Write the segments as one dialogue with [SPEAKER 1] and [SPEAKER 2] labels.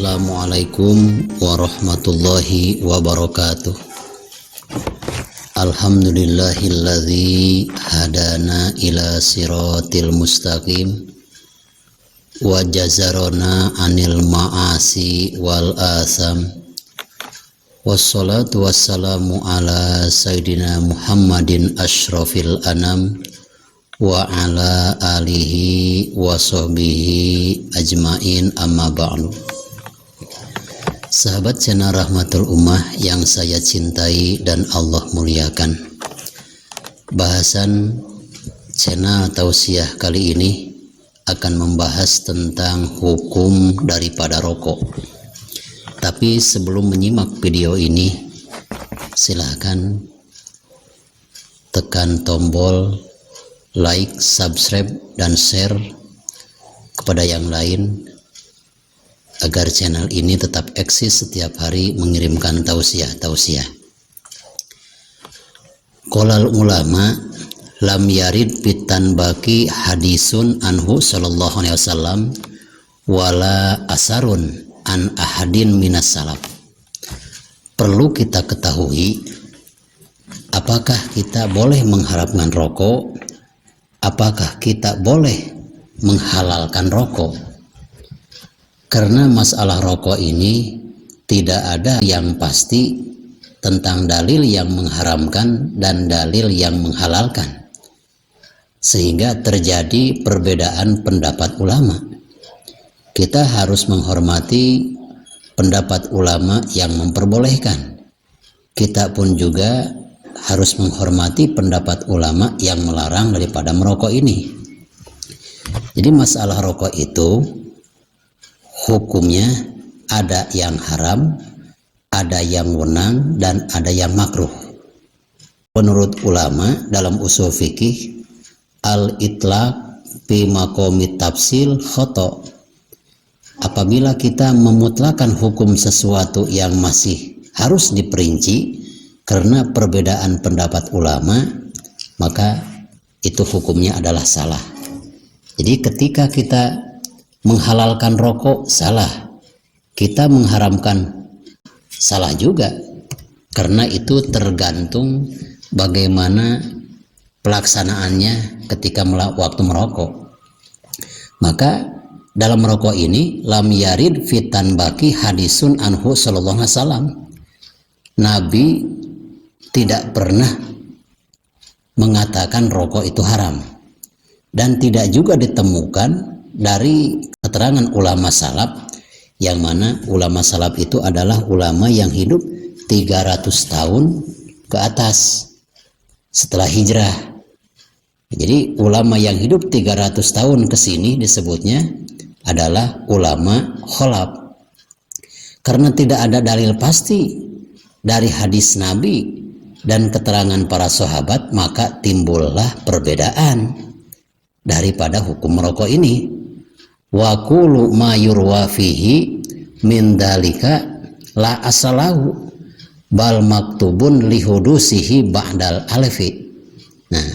[SPEAKER 1] Assalamualaikum warahmatullahi wabarakatuh. Alhamdulillahilladzi hadana ila siratil mustaqim wa jazarana anil ma'asi wal asam. Wassalatu wassalamu ala sayyidina Muhammadin asyrafil anam wa ala alihi wa sahbihi ajmain, amma ba'du. Sahabat channel Rahmatul Ummah yang saya cintai dan Allah muliakan, bahasan channel Tausiah kali ini akan membahas tentang hukum daripada rokok. Tapi sebelum menyimak video ini, silahkan tekan tombol like, subscribe, dan share kepada yang lain agar channel ini tetap eksis setiap hari mengirimkan tausiah. Qolal ulama lam yarid fitan baki hadisun anhu sallallahu alaihi wasallam wala asarun an ahadin minas salaf. Perlu kita ketahui, apakah kita boleh mengharapkan rokok? Apakah kita boleh menghalalkan rokok? Karena masalah rokok ini tidak ada yang pasti tentang dalil yang mengharamkan dan dalil yang menghalalkan, sehingga terjadi perbedaan pendapat ulama. Kita harus menghormati pendapat ulama yang memperbolehkan. Kita pun juga harus menghormati pendapat ulama yang melarang daripada merokok ini. Jadi masalah rokok itu hukumnya ada yang haram, ada yang wenang, dan ada yang makruh. Menurut ulama dalam usul fikih, al-itlaq fi maqami tafsil khata. Apabila kita memutlakan hukum sesuatu yang masih harus diperinci karena perbedaan pendapat ulama, maka itu hukumnya adalah salah. Jadi ketika kita menghalalkan rokok, salah. Kita mengharamkan, salah juga. Karena itu tergantung bagaimana pelaksanaannya ketika waktu merokok. Maka dalam merokok ini lam yarid fitan baki hadisun anhu sallallahu alaihi wasallam. Nabi tidak pernah mengatakan rokok itu haram, dan tidak juga ditemukan dari keterangan ulama salaf, yang mana ulama salaf itu adalah ulama yang hidup 300 tahun ke atas setelah hijrah. Jadi ulama yang hidup 300 tahun ke sini disebutnya adalah ulama kholaf. Karena tidak ada dalil pasti dari hadis Nabi dan keterangan para sahabat, maka timbullah perbedaan daripada hukum merokok ini. Wa kullu ma yurwa fihi min dalika la asalahu bal maktubun lihudusihi ba'dal alfi. Nah,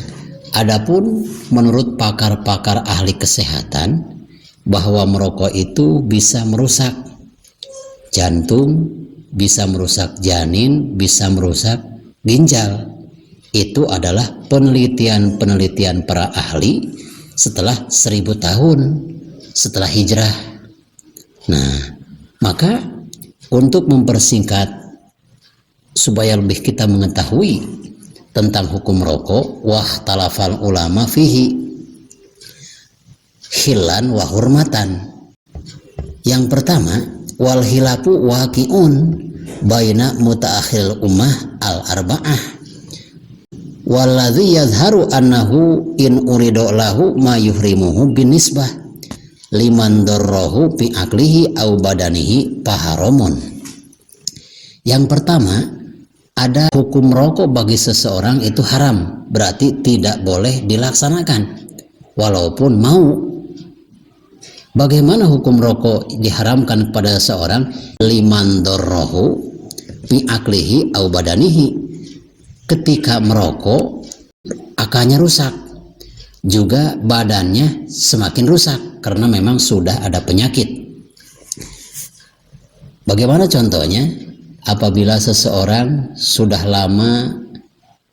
[SPEAKER 1] adapun menurut pakar-pakar ahli kesehatan bahwa merokok itu bisa merusak jantung, bisa merusak janin, bisa merusak ginjal. Itu adalah penelitian para ahli setelah 1000 tahun setelah hijrah. Nah, maka untuk mempersingkat supaya lebih kita mengetahui tentang hukum rokok, wahtalafal ulama fihi hilan wa hurmatan. Yang pertama, wal hilafu waqi'un baina mutaakhil ummah al-arba'ah walladzi yadhharu annahu in urido lahu ma yuhrimuhu binisbah liman darrahu fi aklihi au badanihi paharomun. Yang pertama, ada hukum rokok bagi seseorang itu haram, berarti tidak boleh dilaksanakan walaupun mau. Bagaimana hukum rokok diharamkan kepada seseorang? Liman darrahu fi aklihi au badanihi. Ketika merokok, akalnya rusak, juga badannya semakin rusak karena memang sudah ada penyakit. Bagaimana contohnya? Apabila seseorang sudah lama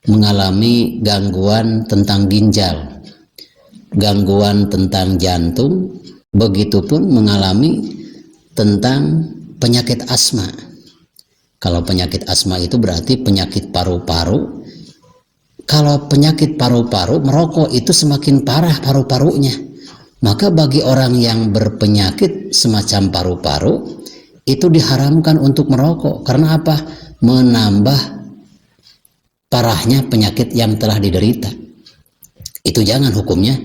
[SPEAKER 1] mengalami gangguan tentang ginjal, gangguan tentang jantung, begitupun mengalami tentang penyakit asma. Kalau penyakit asma itu berarti penyakit paru-paru. Kalau penyakit paru-paru, merokok itu semakin parah paru-parunya. Maka bagi orang yang berpenyakit semacam paru-paru, itu diharamkan untuk merokok. Karena apa? Menambah parahnya penyakit yang telah diderita. Itu jangan, hukumnya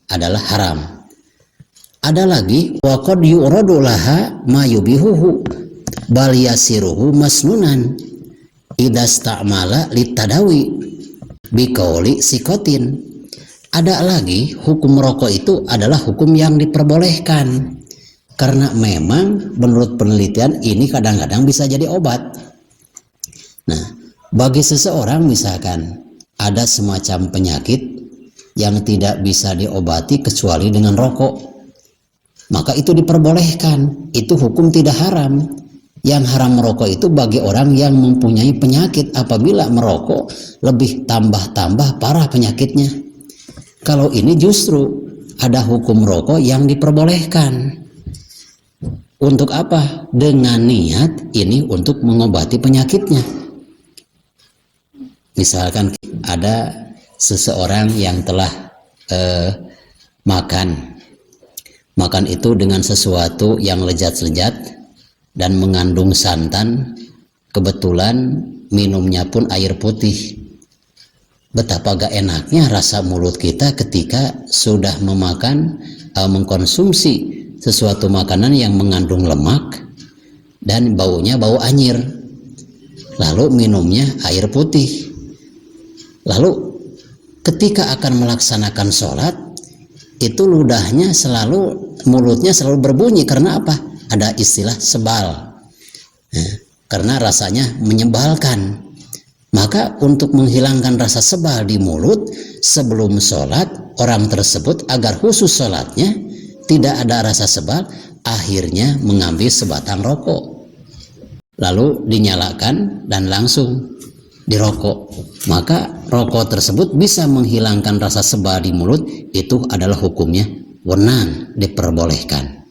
[SPEAKER 1] adalah haram. Ada lagi, wa qad yu'radu laha ma yubihuhu bal yasiruhu masnunan idza sta'mala litadawi biqauli sikotin. Ada lagi, hukum merokok itu adalah hukum yang diperbolehkan karena memang menurut penelitian ini kadang-kadang bisa jadi obat. Nah, bagi seseorang misalkan ada semacam penyakit yang tidak bisa diobati kecuali dengan rokok, maka itu diperbolehkan, itu hukum tidak haram. Yang haram merokok itu bagi orang yang mempunyai penyakit. Apabila merokok lebih tambah-tambah parah penyakitnya. Kalau ini justru ada hukum rokok yang diperbolehkan. Untuk apa? Dengan niat ini untuk mengobati penyakitnya. Misalkan ada seseorang yang telah makan itu dengan sesuatu yang lezat-lezat dan mengandung santan, kebetulan minumnya pun air putih. Betapa gak enaknya rasa mulut kita ketika sudah mengkonsumsi sesuatu makanan yang mengandung lemak dan baunya bau anyir, lalu minumnya air putih. Lalu ketika akan melaksanakan sholat, itu mulutnya selalu berbunyi. Karena apa? Ada istilah sebal, karena rasanya menyebalkan. Maka untuk menghilangkan rasa sebal di mulut sebelum sholat, orang tersebut agar khusus sholatnya tidak ada rasa sebal, akhirnya mengambil sebatang rokok, lalu dinyalakan dan langsung dirokok. Maka rokok tersebut bisa menghilangkan rasa sebal di mulut. Itu adalah hukumnya wenang, diperbolehkan.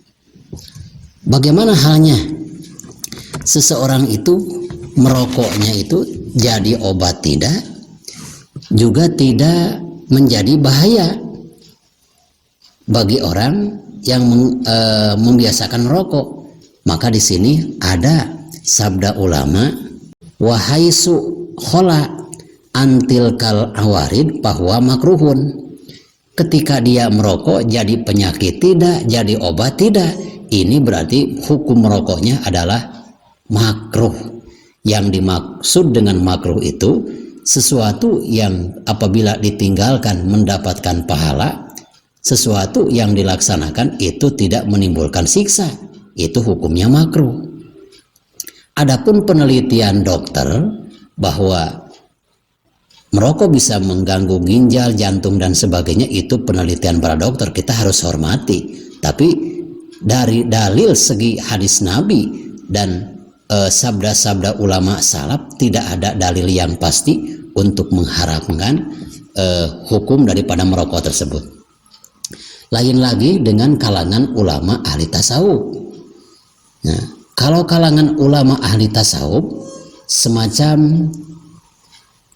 [SPEAKER 1] Bagaimana halnya seseorang itu merokoknya itu jadi obat tidak, juga tidak menjadi bahaya bagi orang yang membiasakan merokok. Maka di sini ada sabda ulama, wahaisu khola antil kal awarid bahwa makruhun. Ketika dia merokok jadi penyakit tidak, jadi obat tidak, ini berarti hukum merokoknya adalah makruh. Yang dimaksud dengan makruh itu sesuatu yang apabila ditinggalkan mendapatkan pahala, sesuatu yang dilaksanakan itu tidak menimbulkan siksa, itu hukumnya makruh. Adapun penelitian dokter bahwa merokok bisa mengganggu ginjal, jantung dan sebagainya, itu penelitian para dokter, kita harus hormati. Tapi dari dalil segi hadis Nabi dan sabda-sabda ulama salaf, tidak ada dalil yang pasti untuk mengharamkan hukum daripada merokok tersebut. Lain lagi dengan kalangan ulama ahli tasawuf. Nah, kalau kalangan ulama ahli tasawuf semacam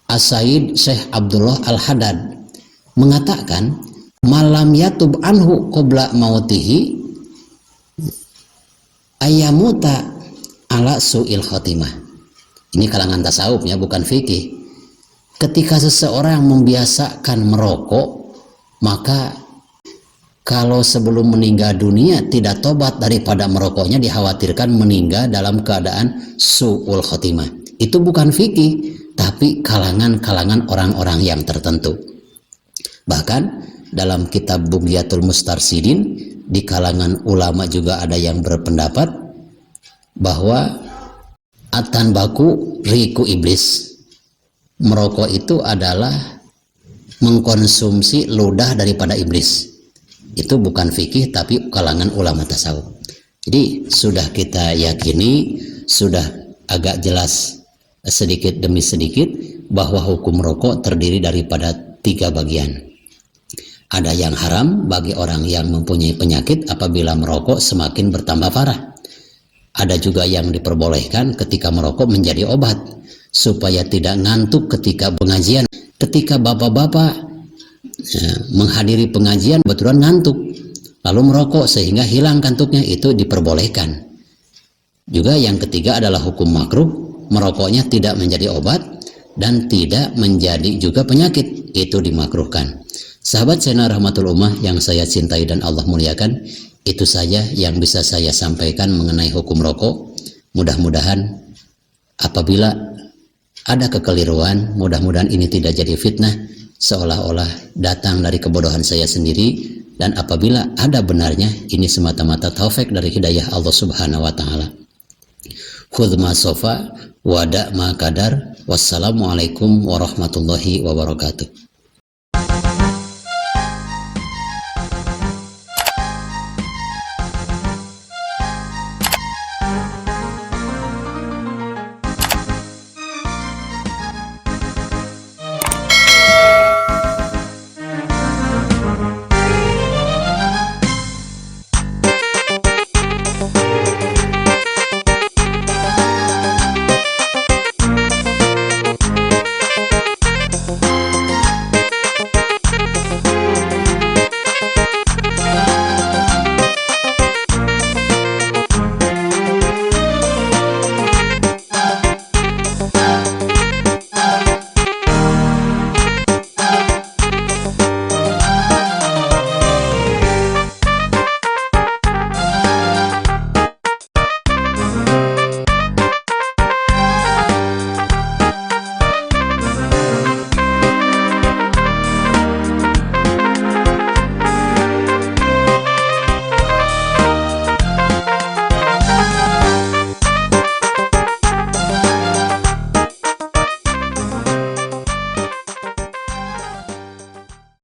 [SPEAKER 1] As-Sayyid Syekh Abdullah Al-Haddad mengatakan, malam yatub anhu qabla mautihi ayamuta ala su'il khotimah. Ini kalangan tasawufnya, bukan fikih. Ketika seseorang membiasakan merokok, maka kalau sebelum meninggal dunia tidak tobat daripada merokoknya, dikhawatirkan meninggal dalam keadaan su'ul khotimah. Itu bukan fikih, tapi kalangan-kalangan orang-orang yang tertentu. Bahkan dalam kitab Bughyatul Mustarsidin, di kalangan ulama juga ada yang berpendapat bahwa atan baku riku iblis, merokok itu adalah mengkonsumsi ludah daripada iblis. Itu bukan fikih tapi kalangan ulama tasawuf. Jadi sudah kita yakini, sudah agak jelas sedikit demi sedikit bahwa hukum rokok terdiri daripada 3 bagian. Ada yang haram bagi orang yang mempunyai penyakit apabila merokok semakin bertambah parah. Ada juga yang diperbolehkan ketika merokok menjadi obat supaya tidak ngantuk ketika pengajian. Ketika bapak-bapak menghadiri pengajian betulan ngantuk lalu merokok sehingga hilang kantuknya, itu diperbolehkan. Juga yang ketiga adalah hukum makruh, merokoknya tidak menjadi obat dan tidak menjadi juga penyakit, itu dimakruhkan. Sahabat channel Rahmatul Ummah yang saya cintai dan Allah muliakan, itu saja yang bisa saya sampaikan mengenai hukum rokok. Mudah-mudahan apabila ada kekeliruan, mudah-mudahan ini tidak jadi fitnah seolah-olah datang dari kebodohan saya sendiri, dan apabila ada benarnya ini semata-mata taufik dari hidayah Allah Subhanahu wa taala. Khudh ma sofa wada ma qadar. Wassalamualaikum warahmatullahi wabarakatuh.